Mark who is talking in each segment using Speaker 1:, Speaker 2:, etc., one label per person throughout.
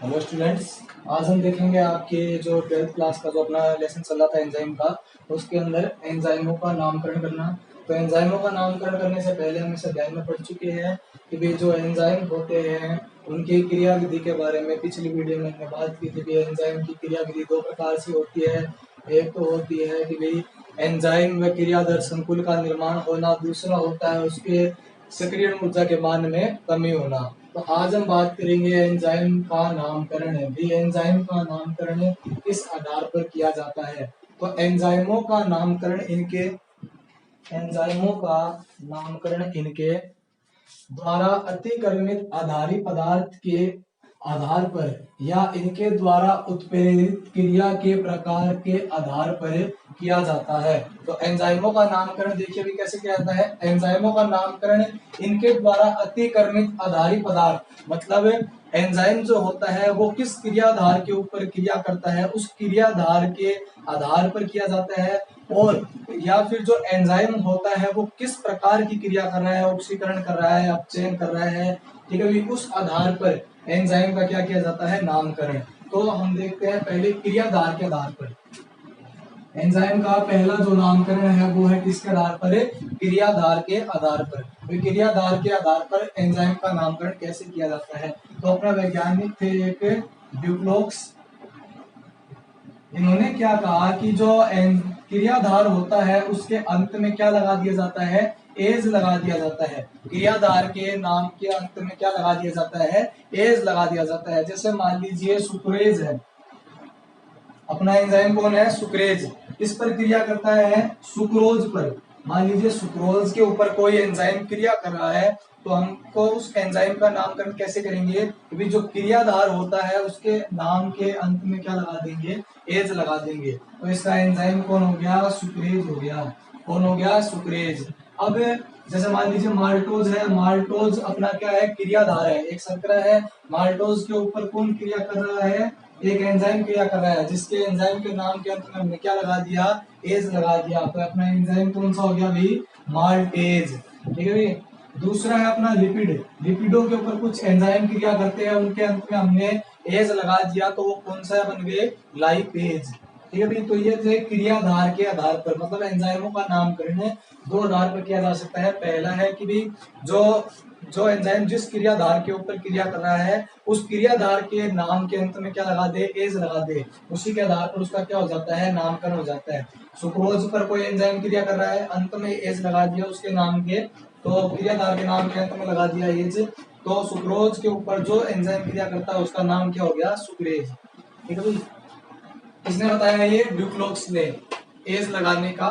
Speaker 1: Hello students. आज हम देखेंगे आपके जो 12th क्लास का जो अपना लेसन चल रहा था एंजाइम का, उसके अंदर एंजाइमों का नामकरण करना। तो एंजाइमों का नामकरण करने से पहले हम इसे ध्यान में पढ़ चुके हैं कि भी जो एंजाइम होते हैं उनकी क्रिया विधि के बारे में पिछली वीडियो में हमने बात की थी कि एंजाइम की क्रिया विधि दो प्रकार से होती है। एक तो होती है कि भाई एंजाइम व क्रियाधर संकुल का निर्माण होना, दूसरा होता है उसके सक्रिय ऊर्जा के मान में कमी होना। तो आज हम बात करेंगे एंजाइम का नामकरण है। भी एंजाइम का नामकरण किस आधार पर किया जाता है। तो एंजाइमों का नामकरण इनके द्वारा अतिक्रमित आधारी पदार्थ के आधार पर या इनके द्वारा उत्प्रेरित क्रिया के प्रकार के आधार पर किया जाता है। तो एंजाइमों का नामकरण देखिए भी कैसे किया जाता है। एंजाइमों का नामकरण इनके द्वारा अतिक्रमित आधारी पदार्थ, मतलब एंजाइम जो होता है वो किस क्रियाधार के ऊपर क्रिया करता है उस क्रियाधार के आधार पर किया जाता है, और या फिर जो एंजाइम होता है वो किस प्रकार की क्रिया कर रहा है, ऑक्सीकरण कर रहा है, अपचयन कर रहा है, ठीक है, उस आधार पर एंजाइम का क्या किया जाता है, नामकरण। तो हम देखते हैं पहले क्रियाधार के आधार पर। एंजाइम का पहला जो नामकरण है वो है किसके आधार पर, क्रियाधार के आधार पर। क्रियाधार के आधार पर एंजाइम का नामकरण कैसे किया जाता है। तो अपना वैज्ञानिक थे एक ड्यूक्लोक्स। इन्होंने क्या कहा कि जो क्रियाधार होता है उसके अंत में क्या लगा दिया जाता है, एज लगा दिया जाता है। क्रियाधार के नाम के अंत में क्या लगा दिया जाता है, एज लगा दिया जाता है। जैसे मान लीजिए सुक्रेज है, अपना एंजाइम कौन है, सुक्रेज। किस पर क्रिया करता है, सुक्रोज पर। मान लीजिए सुक्रोज के ऊपर कोई एंजाइम क्रिया कर रहा है, तो हमको उस एंजाइम का नामकरण कैसे करेंगे, कि जो क्रियाधार होता है उसके नाम के अंत में क्या लगा देंगे, एज लगा देंगे। तो इसका एंजाइम कौन हो गया, सुक्रेज हो गया। कौन हो गया, सुक्रेज। अब जैसे मान लीजिए माल्टोज है, माल्टोज अपना क्या है, क्रियाधार है, एक शर्करा है। माल्टोज के ऊपर कौन क्रिया कर रहा है, एक एंजाइम क्रिया कर रहा है, जिसके एंजाइम के नाम के अंत में हमने क्या लगा दिया, एज लगा दिया। तो अपना एंजाइम कौन सा हो गया भाई, माल्टेज, ठीक है भाई। दूसरा है अपना लिपिड। लिपिडों के ऊपर कुछ एंजाइम क्रिया करते हैं, उनके अंत में हमने एज लगा दिया, तो वो कौन सा बन गए, लाइपेज, ठीक है भाई। तो ये थे क्रियाधार के आधार पर, मतलब एंजाइमों का नामकरण दो आधार पर किया जा सकता है। पहला है कि भी जो जो एंजाइम जिस क्रियाधार के ऊपर क्रिया कर रहा है उस क्रियाधार के नाम के अंत में क्या लगा दे, एज लगा दे, उसी के आधार पर उसका क्या हो जाता है, नामकरण हो जाता है। सुक्रोज पर कोई एंजाइम क्रिया कर रहा है, अंत में एज लगा दिया उसके नाम के, तो क्रियाधार के नाम के अंत में लगा दिया एज, तो सुक्रोज के ऊपर जो एंजाइम क्रिया करता है उसका नाम क्या हो गया, सुक्रेज, ठीक है भाई। किसने बताया, ये ड्यूक्लोक्स ने, एज लगाने का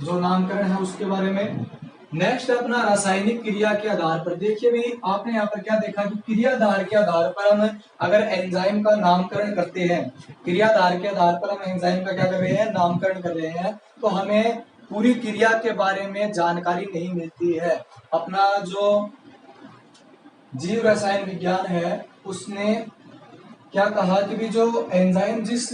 Speaker 1: जो नामकरण है उसके बारे में। नेक्स्ट अपना रासायनिक क्रिया के आधार पर। देखिए भाई आपने यहाँ पर क्या देखा कि क्रियाधार के आधार पर हम अगर एंजाइम का नामकरण करते हैं, क्रियाधार के आधार पर हम एंजाइम का क्या कर रहे हैं, नामकरण कर रहे हैं, तो हमें पूरी क्रिया के बारे में जानकारी नहीं मिलती है। अपना जो जीव रसायन विज्ञान है उसने क्या कहा कि भी जो एंजाइम जिस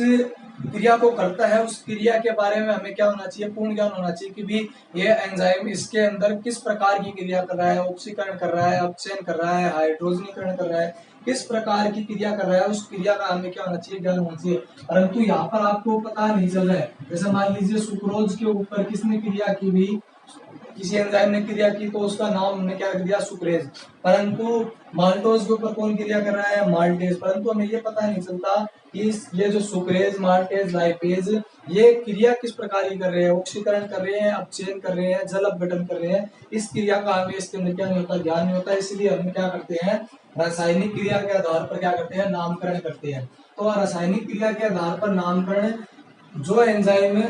Speaker 1: क्रिया को करता है उस क्रिया के बारे में हमें क्या होना चाहिए, पूर्ण ज्ञान होना चाहिए कि भी ये एंजाइम इसके अंदर किस प्रकार की क्रिया कर रहा है, ऑक्सीकरण कर रहा है, अपचयन कर रहा है, हाइड्रोजनीकरण कर रहा है, किस प्रकार की क्रिया कर रहा है, उस क्रिया का हमें क्या होना चाहिए, ज्ञान होना चाहिए। परंतु यहाँ पर आपको पता नहीं चल रहा है। जैसे मान लीजिए सुक्रोज के ऊपर किसने क्रिया की भी, किसी एंजाइम ने क्रिया की, तो उसका नाम हमने क्या रख दिया, सुक्रेज। परंतु माल्टोज के ऊपर कौन क्रिया कर रहा है, माल्टेज। परंतु हमें ये पता नहीं चलता कि ये जो सुक्रेज, माल्टेज, लाइपेज, ये क्रिया किस प्रकार की कर रहे हैं, ऑक्सीकरण कर रहे हैं, अपचयन कर रहे हैं, जल अपघटन कर रहे हैं। इस क्रिया का हमें इसके अंदर क्या नहीं होता, ज्ञान नहीं होता। इसलिए हम क्या करते हैं, रासायनिक क्रिया के आधार पर क्या करते हैं, नामकरण करते हैं। तो रासायनिक क्रिया के आधार पर नामकरण, जो एंजाइम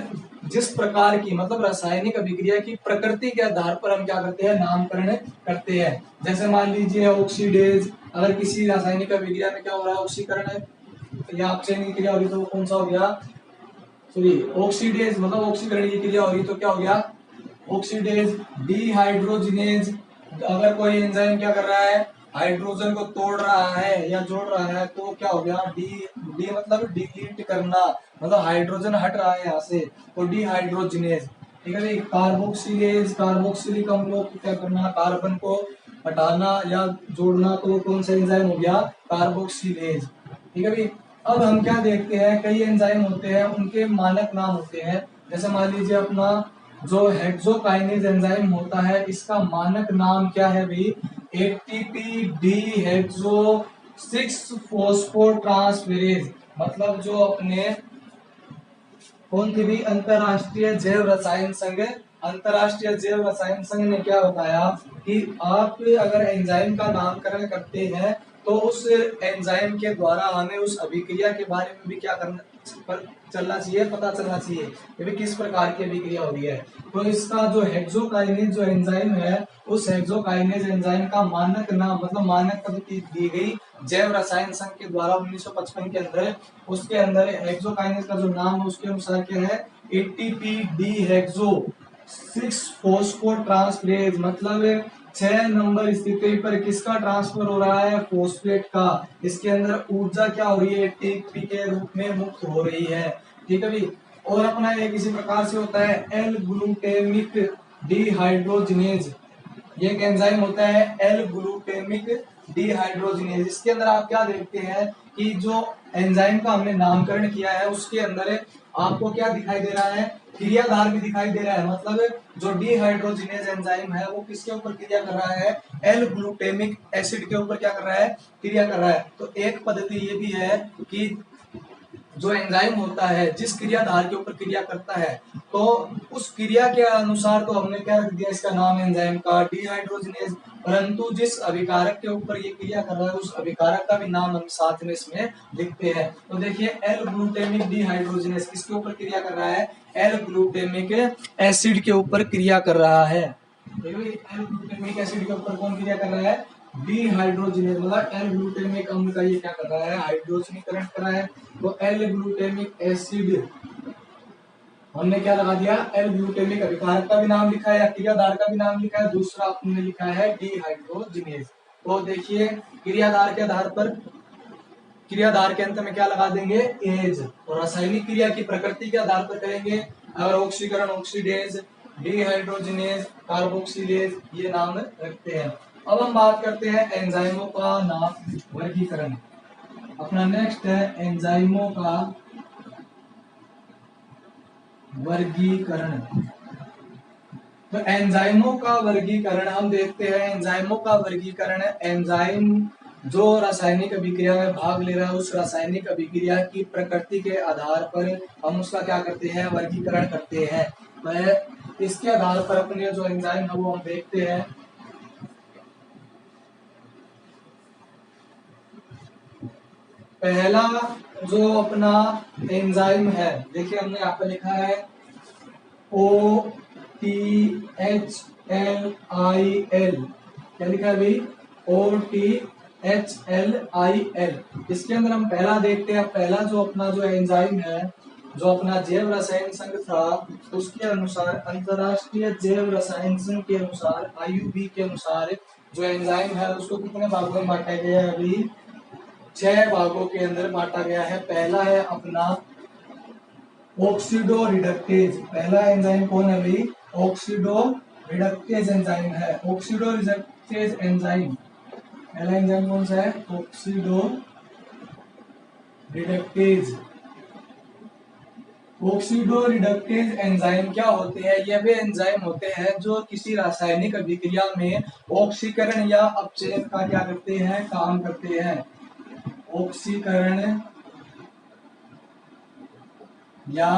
Speaker 1: जिस प्रकार की, मतलब रासायनिक अभिक्रिया की प्रकृति के आधार पर हम क्या करते हैं, नामकरण करते हैं। जैसे मान लीजिए ऑक्सीडेज, अगर किसी रासायनिक अभिक्रिया में क्या हो रहा है, ऑक्सीकरण है या अपचयन की क्रिया हो रही, तो कौन सा हो गया, सॉरी ऑक्सीडेज, मतलब ऑक्सीकरण की क्रिया हो रही तो क्या हो गया, ऑक्सीडेज। डिहाइड्रोजिनेज, अगर कोई एंजाइम क्या कर रहा है, हाइड्रोजन को तोड़ रहा है या जोड़ रहा है, तो क्या हो गया, डी मतलब डिलीट करना, मतलब हाइड्रोजन हट रहा है यहाँ से, तो डिहाइड्रोजिनेज, ठीक है भाई। कार्बोक्सिलेज, कार्बोक्सिलिक अम्लों को क्या करना, कार्बन को हटाना या जोड़ना, तो कौन सा एंजाइम हो गया, कार्बोक्सिलेज। ठीक है भाई। अब हम क्या देखते हैं, कई एंजाइम होते हैं उनके मानक नाम होते हैं। जैसे मान लीजिए अपना जो हेक्सोकाइनेज एंजाइम होता है इसका मानक नाम क्या है भाई, एटीपी डी हेक्सो 6 फोस्फोट्रांसफेरेज। मतलब जो अपने कौन थी भी, अंतरराष्ट्रीय जैव रसायन संघ, अंतरराष्ट्रीय जैव रसायन संघ ने क्या बताया कि आप अगर एंजाइम का नामकरण करते हैं तो उस एंजाइम के द्वारा हमें उस अभिक्रिया के बारे में भी क्या करना चलना चाहिए, पता चलना चाहिए कि भी किस प्रकार की अभिक्रिया हो रही है। तो इसका जो हेक्सोकाइनेज जो एंजाइम है, उस हेक्सोकाइनेज एंजाइम का मानक नाम मतलब मानक पद्धति दी गई जैव रसायन संघ के द्वारा 1955 के अंदर। उसके अंदर हेक्सोकाइनेज का जो नाम है उसके अनुसार क्या है, एटीपी डी हेक्सो 6 फोस्फोट्रांसफरेज। मतलब 6 नंबर स्थिति पर किसका ट्रांसफर हो रहा है, फोस्फेट का। इसके अंदर ऊर्जा क्या हो रही है, एटीपी के रूप में मुक्त हो रही है। ठीक है भाई। और अपना एक इसी प्रकार से होता है एल ग्लूटेमिक डिहाइड्रोजिनेज। ये एक एंजाइम होता है एल ग्लूटेमिक डिहाइड्रोजिनेज। इसके अंदर आप क्या देखते हैं कि जो एंजाइम का हमने नामकरण किया है उसके अंदर आपको क्या दिखाई दे रहा है, क्रियाधार भी दिखाई दे रहा है। मतलब जो डिहाइड्रोजिनेज एंजाइम है वो किसके ऊपर क्रिया कर रहा है, एल ग्लूटेमिक एसिड के ऊपर क्या कर रहा है, क्रिया कर रहा है। तो एक पद्धति ये भी है कि जो एंजाइम होता है जिस क्रियाधार के ऊपर क्रिया करता है तो उस क्रिया के अनुसार तो हमने क्या रख दिया, इसका नाम एंजाइम का डिहाइड्रोजिनेज। परंतु जिस अभिकारक के ऊपर ये क्रिया कर रहा है उस अभिकारक का भी नाम हम साथ में इसमें लिखते हैं। तो देखिए एल ग्लूटेमिक डिहाइड्रोजिनेज किसके ऊपर क्रिया कर रहा है, एल ग्लूटेमिक एसिड के ऊपर क्रिया कर रहा है। एल ग्लूटेमिक एसिड के ऊपर कौन क्रिया कर रहा है, डिहाइड्रोजिनेज। मतलब एल ग्लूटेमिक अम्ल का ये क्या कर रहा है, हाइड्रोजनीकरण कर रहा है। तो एल ग्लूटेमिक एसिड हमने क्या लगा दिया, एल ग्लूटेमिक अभिकारक का भी नाम लिखा है या क्रियाधार का भी नाम लिखा है, दूसरा आपने लिखा है डिहाइड्रोजिनेज। तो देखिए क्रियाधार के आधार पर, क्रियाधार के अंत में क्या लगा देंगे, एज। और रासायनिक क्रिया की प्रकृति के आधार पर करेंगे, अगर ऑक्सीकरण ऑक्सीडेज, डिहाइड्रोजिनेज, कार्बोक्सिलेज, ये नाम रखते हैं। अब हम बात करते हैं एंजाइमों का नाम वर्गीकरण। अपना नेक्स्ट है एंजाइमों का वर्गीकरण। तो एंजाइमों का वर्गीकरण हम देखते हैं, एंजाइमों का वर्गीकरण एंजाइम जो रासायनिक अभिक्रिया में भाग ले रहा है उस रासायनिक अभिक्रिया की प्रकृति के आधार पर हम उसका क्या करते हैं, वर्गीकरण करते हैं। तो इसके आधार पर अपने जो एंजाइम है वो हम देखते हैं। पहला जो अपना एंजाइम है, देखिए हमने यहाँ पर लिखा है OTHLIL। क्या लिखा है भाई, OTHLIL। इसके अंदर हम पहला देखते हैं, पहला जो अपना जो एंजाइम है, जो अपना जैव रसायन संघ था उसके अनुसार, अंतरराष्ट्रीय जैव रसायन संघ के अनुसार, IUB के अनुसार जो एंजाइम है उसको कितने भागों में बांटा गया है अभी, 6 भागों के अंदर बांटा गया है। पहला है अपना ऑक्सीडो रिडक्टेज। पहला एंजाइम कौन है भाई, ऑक्सीडो रिडक्टेज एंजाइम है। ऑक्सीडो रिडक्टेज एंजाइम, पहला एंजाइम कौन सा है, oxido reductase. Oxido reductase enzyme क्या होते हैं, ये वे एंजाइम होते हैं जो किसी रासायनिक अभिक्रिया में ऑक्सीकरण या अपचयन का क्या करते हैं, काम करते हैं। ऑक्सीकरण या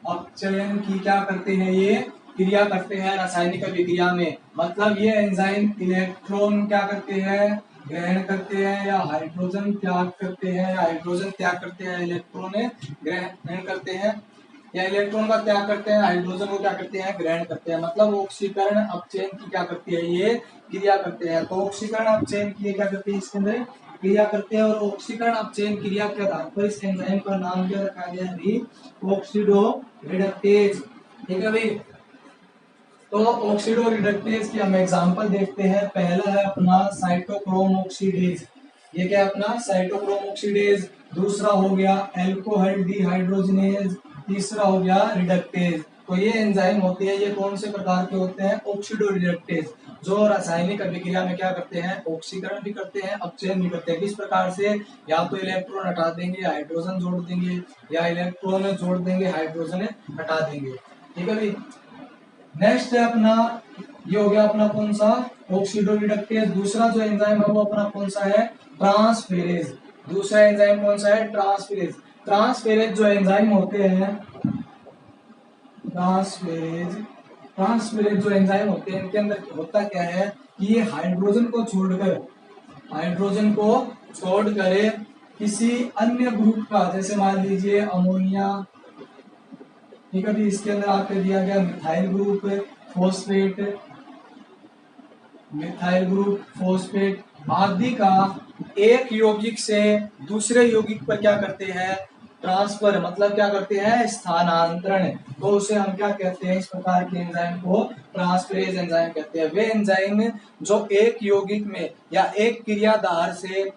Speaker 1: अपचयन की क्या करते हैं, ये क्रिया करते हैं रासायनिक अभिक्रिया में। मतलब ये एंजाइम इलेक्ट्रॉन क्या करते हैं, ग्रहण करते हैं, या हाइड्रोजन त्याग करते हैं, या हाइड्रोजन त्याग करते हैं, इलेक्ट्रॉन ग्रहण करते हैं, या इलेक्ट्रॉन का त्याग करते हैं, हाइड्रोजन को क्या करते हैं, ग्रहण करते हैं। मतलब ऑक्सीकरण अपचयन की क्या करती है, ये क्रिया करते हैं। तो ऑक्सीकरण अपचयन की क्या करते हैं, इसके अंदर क्रिया करते हैं। और ऑक्सीकरण अपचयन क्रिया के आधार पर इस एंजाइम का नाम क्या रखा गया है, ऑक्सीडो रिडक्टेज। ठीक है भाई। तो ऑक्सीडो रिडक्टेज की हम एग्जांपल देखते हैं। पहला है अपना साइटोक्रोम ऑक्सीडेज। ये क्या है अपना, साइटोक्रोम ऑक्सीडेज। दूसरा हो गया एल्कोहल डिहाइड्रोजिनेज। तीसरा हो गया रिडक्टेज। तो ये एंजाइम होते हैं, ये कौन से प्रकार के होते हैं, ऑक्सीडो रिडक्टेज। जो रासायनिक अभिक्रिया में क्या करते हैं, ऑक्सीकरण भी करते हैं, अपचयन भी करते हैं। किस प्रकार से, या तो इलेक्ट्रॉन हटा देंगे, हाइड्रोजन जोड़ देंगे, या इलेक्ट्रॉन जोड़ देंगे, हाइड्रोजन हटा देंगे। ठीक है भाई। नेक्स्ट है अपना, ये हो गया अपना कौन सा, ऑक्सीडो रिडक्टेज। दूसरा जो एंजाइम है वो अपना कौन सा है, ट्रांसफेरेज। दूसरा एंजाइम कौन सा है, ट्रांसफेरेज। ट्रांसफेरेज जो एंजाइम होते हैं, ट्रांसफेरेज ट्रांसफेरेज जो एंजाइम होते हैं, इनके अंदर होता क्या है कि ये हाइड्रोजन को छोड़कर किसी अन्य ग्रुप का, जैसे मान लीजिए अमोनिया, ठीक है, इसके अंदर आपको दिया गया methyl group, phosphate, methyl group, phosphate आदि का एक यौगिक से दूसरे यौगिक पर क्या करते हैं, ट्रांसफर, मतलब क्या करते हैं, स्थानांतरण। तो उसे हम क्या कहते हैं, इस प्रकार के एंजाइम को ट्रांसफेरेज एंजाइम कहते हैं। वे एंजाइम जो एक यौगिक में या एक क्रियाधार से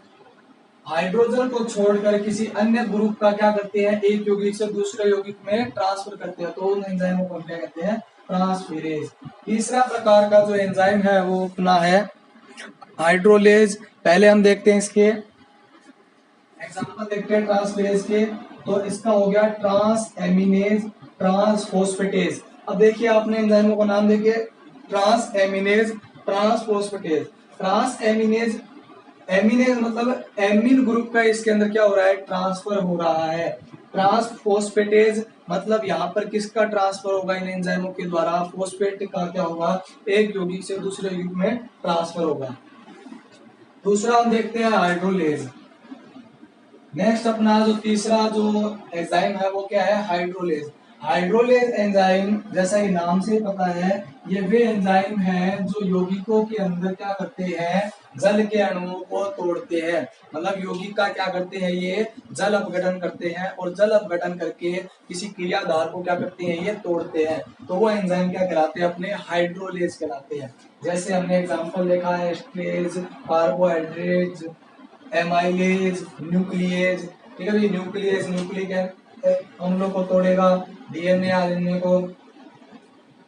Speaker 1: हाइड्रोजन को छोड़कर किसी अन्य ग्रुप का क्या करते हैं, एक यौगिक से दूसरे यौगिक में ट्रांसफर करते हैं, तो उन एंजाइमों को क्या कहते हैं, ट्रांसफेरेज। तीसरा प्रकार का जो एंजाइम है वो अपना है हाइड्रोलेज। पहले हम देखते हैं इसके एग्जांपल, देखते हैं ट्रांसफेरेज के। तो इसका हो गया ट्रांस एमिनेज, ट्रांसफॉस्फेटेज। अब देखिए आपने एंजाइमों का नाम देखिए, ट्रांस एमिनेज, ट्रांसफॉस्फेटेज। ट्रांस एमिनेज, एमिनेज मतलब एमिन ग्रुप का इसके अंदर क्या हो रहा है, ट्रांसफर हो रहा है। ट्रांसफॉस्फेटेज मतलब यहाँ पर किसका ट्रांसफर होगा, इन एंजाइमों के द्वारा फोस्फेट का क्या होगा, एक यौगिक से दूसरे यौगिक में ट्रांसफर होगा। दूसरा हम देखते हैं हाइड्रोलेज। नेक्स्ट अपना जो तीसरा जो एंजाइम है वो क्या है, हाइड्रोलेज। हाइड्रोलेज एंजाइम, जैसा कि नाम से पता है, ये वे एंजाइम हैं जो यौगिकों के अंदर क्या करते हैं, जल के अणुओं को तोड़ते हैं। मतलब यौगिक का क्या करते हैं, ये जल अपघटन करते हैं, और जल अपघटन करके किसी क्रियाधार को क्या करते हैं, ये तोड़ते हैं। तो वो एंजाइम क्या कहलाते हैं, अपने हाइड्रोलेज कहलाते हैं। जैसे हमने एग्जाम्पल देखा है, एस्ट्रेज, कार्बोहाइड्रेट, एमाइलेज, न्यूक्लिएज। ठीक है भाई, न्यूक्लियस न्यूक्लिक अम्लों को तोड़ेगा, डीएनए आरएनए को।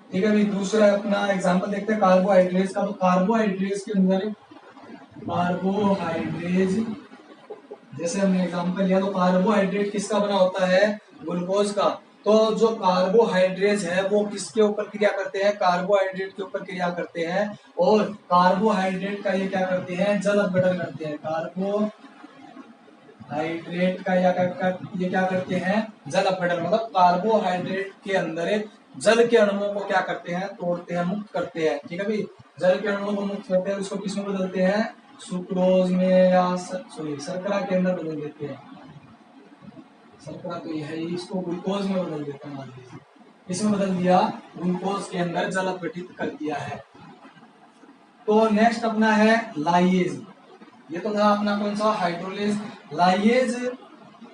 Speaker 1: ठीक है भाई। दूसरा अपना एग्जांपल देखते हैं कार्बोहाइड्रेट्स का। तो कार्बोहाइड्रेट्स के अंदर, कार्बोहाइड्रेट जैसे हमने एग्जांपल लिया, तो कार्बोहाइड्रेट किसका बना होता है, ग्लूकोज का। तो जो कार्बोहाइड्रेट है वो किसके ऊपर क्रिया करते हैं, कार्बोहाइड्रेट के ऊपर क्रिया करते हैं, और कार्बोहाइड्रेट का ये क्या करते हैं, जल अपघटन करते हैं। कार्बोहाइड्रेट का ये क्या करते हैं, जल अपघटन, मतलब कार्बोहाइड्रेट के अंदर जल के अणुओं को क्या करते हैं, तोड़ते हैं, मुक्त करते हैं। ठीक है भाई, जल के अणुओं को मुक्त करते हैं, उसको किसमें बदलते हैं, सुक्रोज में, या शर्करा के अंदर बदल देते हैं। शर्करा तो ये है, इसको ग्लूकोज में बदल देते हैं, मान लीजिए इसमें बदल दिया, ग्लूकोज के अंदर जल अपघटित कर दिया है। तो नेक्स्ट अपना है लाइएज। ये तो था अपना कौन सा, हाइड्रोलेज। लाइएज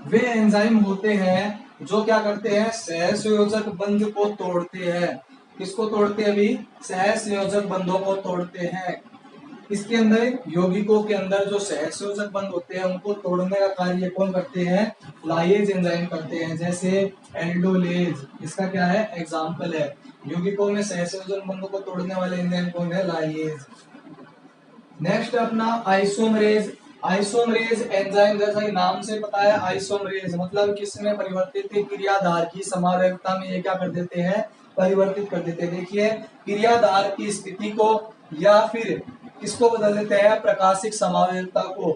Speaker 1: वे एंजाइम होते हैं जो क्या करते हैं, सहसंयोजक बंध को तोड़ते हैं। किसको तोड़ते हैं अभी, सहसंयोजक बंधों को तोड़ते हैं। इसके अंदर यौगिकों के अंदर जो सहसंयोजक बंध होते हैं उनको तोड़ने का कार्य कौन करते हैं, लाइएज एंजाइम करते हैं। जैसे एल्डोलेज, इसका क्या है, एग्जाम्पल है। यौगिकों में सहसंयोजक बंधों को तोड़ने वाले एंजाइम कौन है, लाइएज। नेक्स्ट अपना आइसोमरेज। आइसोमरेज एंजाइम, जैसा कि नाम से पता है, आइसोमरेज मतलब किसमें परिवर्तित क्रियाधार की समावेशता में ये क्या कर देते हैं, परिवर्तित कर देते हैं। देखिए, क्रियाधार की स्थिति को या फिर किसको बदल देते हैं, प्रकाशिक समावेशता को।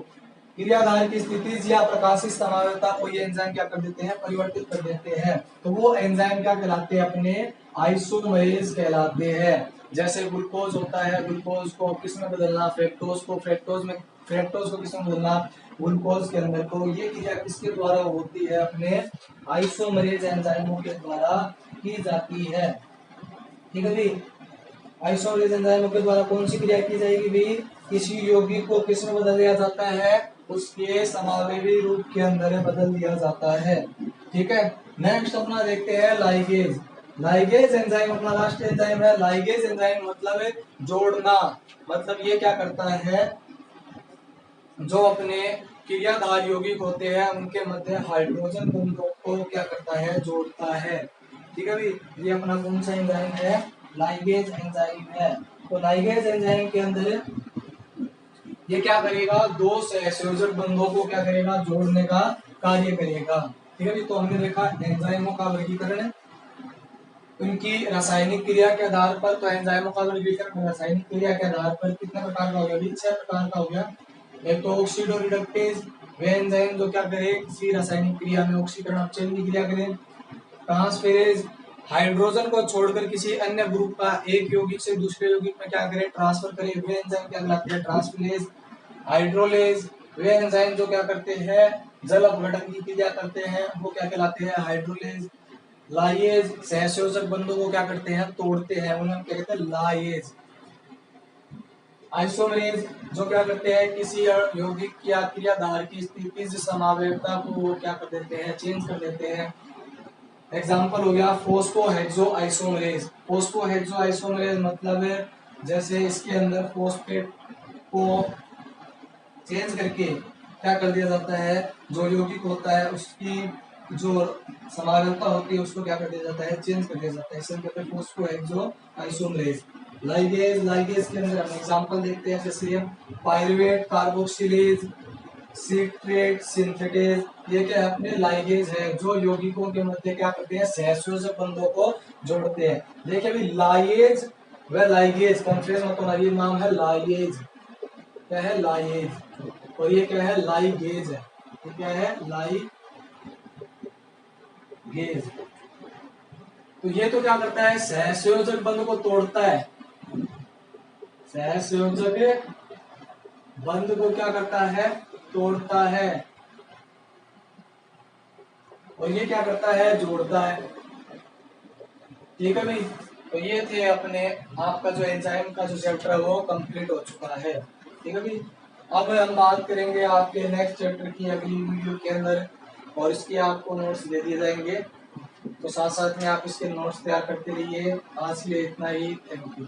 Speaker 1: क्रियाधार की स्थिति या प्रकाशिक समावेशता को ये एंजाइम क्या कर देते हैं, परिवर्तित कर देते हैं। तो वो एंजाइम क्या कहलाते हैं, अपने आइसोमरेज कहलाते हैं। जैसे ग्लूकोज होता है, ग्लूकोज को किसमें बदलना, फ्रक्टोज को, फ्रक्टोज को किसमें बदलना, ग्लूकोज के अंदर। तो ये क्रिया किसके द्वारा होती है, अपने आइसोमरेज एंजाइमों के द्वारा की जाती है। ठीक है भाई, आइसोमरेज एंजाइमों के द्वारा कौन सी क्रिया की जाएगी भाई, किसी यौगिक को किसमें बदल दिया जाता है, उसके समावेशी रूप के अंदर बदल दिया जाता है। ठीक है। नेक्स्ट अपना देखते हैं लाइगेज। लाइगेज एंजाइम अपना लास्ट एंजाइम है। लाइगेज एंजाइम मतलब जोड़ना, मतलब ये क्या करता है, जो अपने क्रियाधार यौगिक होते हैं उनके मध्य हाइड्रोजन बंधों को क्या करता है, जोड़ता है। ठीक है भाई, ये अपना कौन सा एंजाइम है, लाइगेज एंजाइम है। तो लाइगेज एंजाइम के अंदर ये क्या करेगा, दो सहसंयोजक बंधों को क्या करेगा, जोड़ने का कार्य करेगा। ठीक है, तो हमने देखा एंजाइमों का वर्गीकरण उनकी रासायनिक क्रिया के आधार पर। तो एंजाइमों का वर्गीकरण रासायनिक क्रिया के आधार पर कितने प्रकार का हो गया, 6 प्रकार का हो गया। एक तो ऑक्सीडो रिडक्टेज, वे एंजाइम जो क्या करे, किसी रासायनिक क्रिया में ऑक्सीकरण अपचयन की क्रिया करें। ट्रांसफेरेज, हाइड्रोजन को छोड़कर किसी अन्य ग्रुप का एक यौगिक से दूसरे यौगिक में क्या करे, ट्रांसफर करे, वे एंजाइम क्या कहलाते हैं, ट्रांसफेरेज। हाइड्रोलेज, वे एंजाइम जो क्या करते हैं, जल अपघटन की क्रिया करते हैं, वो क्या कहलाते हैं, हाइड्रोलेज। लाइएज, सहसंयोजक बंधों को क्या करते हैं, तोड़ते हैं, उन्हें हम क्या कहते हैं, लाइएज। आइसोमरेज, जो क्या करते हैं, किसी यौगिक या क्रियाधार की स्थिति समावेशता को वो क्या कर देते हैं, चेंज कर देते हैं। एग्जाम्पल हो गया फोस्फोहेक्सो आइसोमरेज। फोस्फोहेक्सो आइसोमरेज मतलब है जैसे इसके अंदर फोस्फेट को चेंज करके क्या कर दिया जाता है, जो यौगिक होता है उसकी जो समानता होती है उसको क्या कर दिया जाता है, चेंज कर दिया जाता है। इसे हम कहते हैं फोस्फोहेक्सो आइसोमरेज। लाइगेज, लाइगेज के अंदर हम एग्जांपल देखते हैं, जैसे पाइरुवेट, कार्बोक्सिलेज, सिट्रेट, सिंथेटेज, ये क्या है, अपने लाइगेज है जो यौगिकों के मध्य क्या करते हैं, सहसंयोजक बंधों को जोड़ते हैं। देखिए अभी लाइगेज व लाइगेज कंफ्यूज मत होना, ये नाम है लाइगेज, क्या है, लाइगेज, और ये क्या है, लाइगेज है। ये क्या है, लाइगेज। तो ये तो क्या करता है, सहसंयोजक बंध को तोड़ता है, सहसंयोजक बंध को क्या करता है, तोड़ता है, और ये क्या करता है, जोड़ता है। ठीक है भाई, तो ये थे अपने आपका जो एंजाइम का जो चैप्टर है वो कंप्लीट हो चुका है। ठीक है भाई, अब हम बात करेंगे आपके नेक्स्ट चैप्टर की अगली वीडियो के अंदर, और इसके आपको नोट्स दे दिए जाएंगे, तो साथ साथ में आप इसके नोट्स तैयार करते रहिए। आज के लिए इतना ही, थैंक यू।